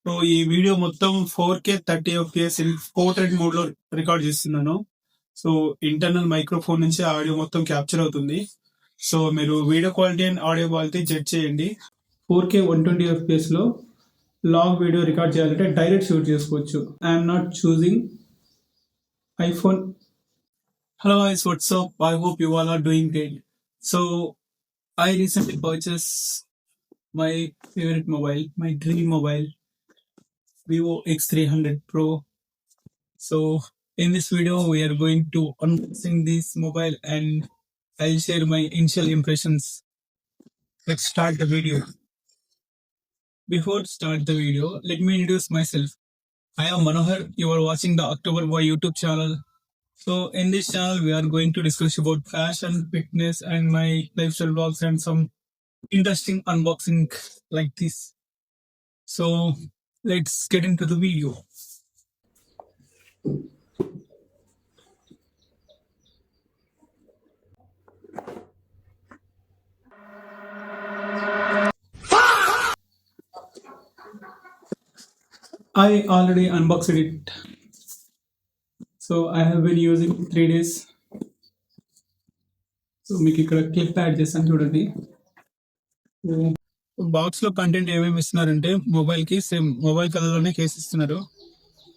So ఈ video మొత్తం 4K 30 FPS in portrait mode లో రికార్డ్ చేస్తున్నాను. సో ఇంటర్నల్ మైక్రోఫోన్ నుంచి ఆడియో మొత్తం క్యాప్చర్ అవుతుంది. సో మీరు video quality and audio quality judge చేయండి. 4K 120 FPS లో లాంగ్ వీడియో రికార్డ్ చేయాలంటే డైరెక్ట్ షూట్ చేసుకోవచ్చు. I'm not choosing iPhone. Hello guys, what's up? I hope you all are doing great. So I recently purchased my favorite mobile, my dream mobile, Vivo X300 Pro. So in this video we are going to unboxing this mobile and I'll share my initial impressions. Let's start the video. Before start the video, let me introduce myself. I am Manohar. You are watching the October Boy YouTube channel. So in this channel we are going to discuss about fashion, fitness and my lifestyle vlogs and some interesting unboxing like this. So let's get into the video. I already unboxed it. So I have been using 3 days. So మీకు ఇక్కడ clip add చేస్తాను చూడండి. Box లో content ఏమేమి ఇస్తున్నారంటే mobile కి same mobile colour లోనే case ఇస్తున్నారు.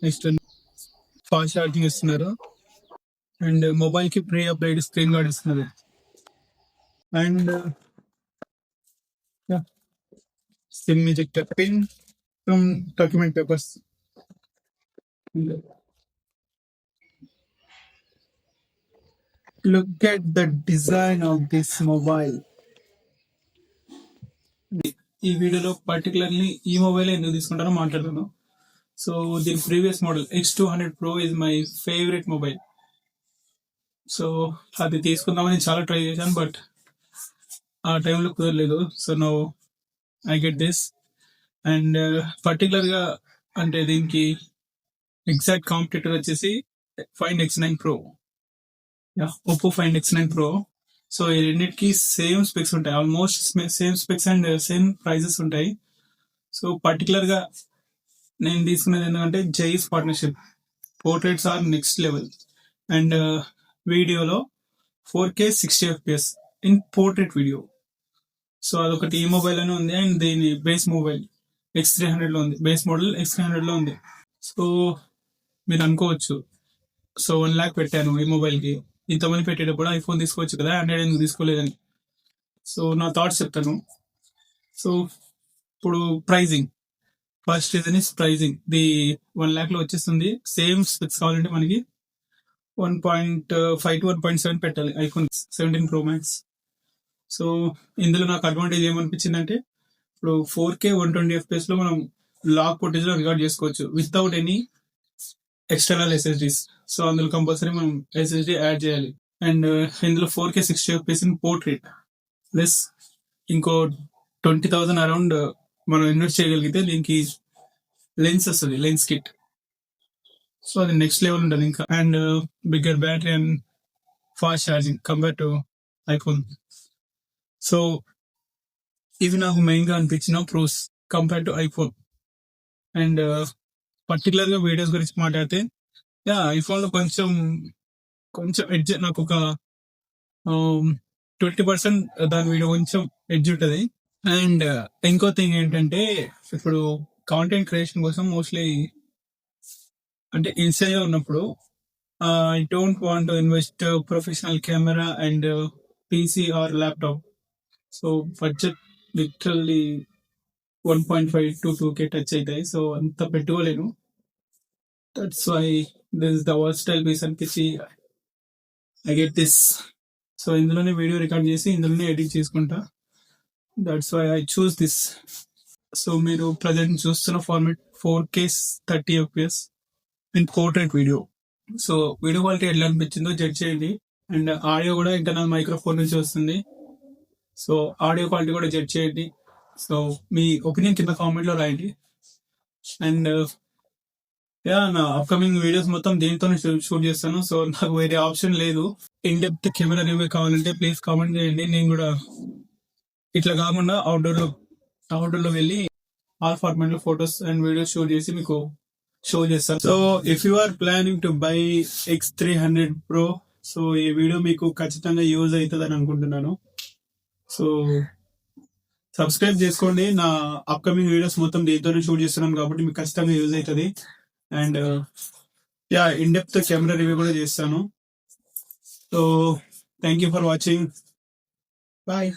నెక్స్ట్ ఫాస్ట్ ఛార్జింగ్ ఇస్తున్నారు అండ్ మొబైల్ కి ప్రీ అప్డేట్ స్క్రీన్ గార్డ్ ఇస్తున్నారు and SIM ejector pin, some document papers. Look at the design of this mobile. ఈ వీడియోలో పర్టికులర్లీ ఈ మొబైల్ ఎందుకు తీసుకుంటారో మాట్లాడుతాను. సో దీని previous model X200 Pro is my favourite mobile. So అది తీసుకుందామని చాలా ట్రై చేశాను బట్ ఆ టైంలో కుదరలేదు. So no I get this and పర్టికులర్గా అంటే దీనికి ఎగ్జాక్ట్ కాంపిటేటర్ వచ్చేసి Find X9 Pro. Oppo Find X9 Pro. So ఈ రెండింటికి సేమ్ స్పెక్స్ ఉంటాయి, almost same specs and same prices ఉంటాయి. సో పర్టికులర్ గా నేను తీసుకునేది ఎందుకంటే Zeiss partnership, portraits are next level and వీడియోలో 4K 60 FPS in portrait video. So అదొకటి ఈ మొబైల్ లోనే ఉంది అండ్ దీని బేస్ మొబైల్ X300 లో ఉంది, బేస్ మోడల్ X300 లో ఉంది. సో మీరు అనుకోవచ్చు సో 1 lakh పెట్టాను ఈ మొబైల్ కి, ఇంతమంది పెట్టేటప్పుడు ఐఫోన్ తీసుకోవచ్చు కదా, Android ఎందుకు తీసుకోలేదని. సో నా థాట్స్ చెప్తాను. సో ఇప్పుడు pricing, first reason is pricing. The 1 lakh లో వచ్చేస్తుంది. సేమ్ స్పెక్స్ కావాలంటే మనకి 1.5 to 1.7 పెట్టాలి ఐఫోన్ 17 Pro Max. సో ఇందులో నాకు అడ్వాంటేజ్ ఏమనిపించింది అంటే ఇప్పుడు 4K 120 FPS లో మనం లాగ్ ఫుటేజ్ లో రికార్డ్ చేసుకోవచ్చు without any external SSDs. So అందులో కంపల్సరీ మనం ఎస్ఎస్డి యాడ్ చేయాలి అండ్ ఇందులో 4K 60 FPS in portrait plus ఇంకో 20,000 అరౌండ్ మనం ఇన్వెస్ట్ చేయగలిగితే దీనికి లెన్స్ వస్తుంది, లెన్స్ కిట్. సో అది నెక్స్ట్ లెవెల్ ఉంటుంది ఇంకా. And bigger battery and fast charging compare to iPhone. So ఇవి నాకు మెయిన్ గా అనిపించిన pros compare to iPhone. And particular గా వీడియోస్ గురించి మాట్లాడితే ఐఫోన్ లో కొంచెం ఎడ్జ్, నాకు ఒక 20% దాని వీడియో కొంచెం ఎడ్జ్ ఉంటుంది. అండ్ ఇంకో థింగ్ ఏంటంటే ఇప్పుడు కాంటెంట్ క్రియేషన్ కోసం మోస్ట్లీ అంటే ఇన్స్టా ఉన్నప్పుడు I don't want to invest professional camera and PC or laptop. So budget literally 1.5 to 2K touch అవుతాయి. సో అంత పెట్టుకోలేను. That's why this the versatile piece అనిపించి ఐ గెట్ దిస్. సో ఇందులోనే video record చేసి ఇందులోనే edit చేసుకుంటా. That's why I choose this. So మీరు present చూస్తున్న format 4K 30 FPS in portrait video. So video quality ఎట్లా అనిపించిందో జడ్జ్ చేయండి. అండ్ ఆడియో కూడా ఇంటర్నల్ మైక్రోఫోన్ నుంచి వస్తుంది. సో ఆడియో క్వాలిటీ కూడా జడ్జ్ చేయండి. సో మీ ఒపీనియన్ కింద కామెంట్ లో రాయండి. అండ్ నా అప్కమింగ్ వీడియోస్ మొత్తం దీనితోనే షూట్ చేస్తాను. సో నాకు వేరే ఆప్షన్ లేదు. ఇన్ డెప్త్ కెమెరా రివ్యూ కావాలంటే ప్లీజ్ కామెంట్ చేయండి. నేను కూడా ఇట్లా కాకుండా అవుట్డోర్ లో వెళ్ళి ఆల్ ఫార్మాట్ లో ఫొటోస్ అండ్ వీడియోస్ షూట్ చేసి మీకు షో చేస్తాను. So if you are planning to buy X300 Pro, so ఈ వీడియో మీకు ఖచ్చితంగా యూజ్ అవుతుంది అని అనుకుంటున్నాను. సో సబ్స్క్రైబ్ చేసుకోండి. నా అప్కమింగ్ వీడియోస్ మొత్తం దీంతోనే షూట్ చేస్తున్నాను కాబట్టి మీకు ఖచ్చితంగా యూజ్ అవుతుంది. And in depth camera review కూడా చేస్తాను. So thank you for watching. Bye.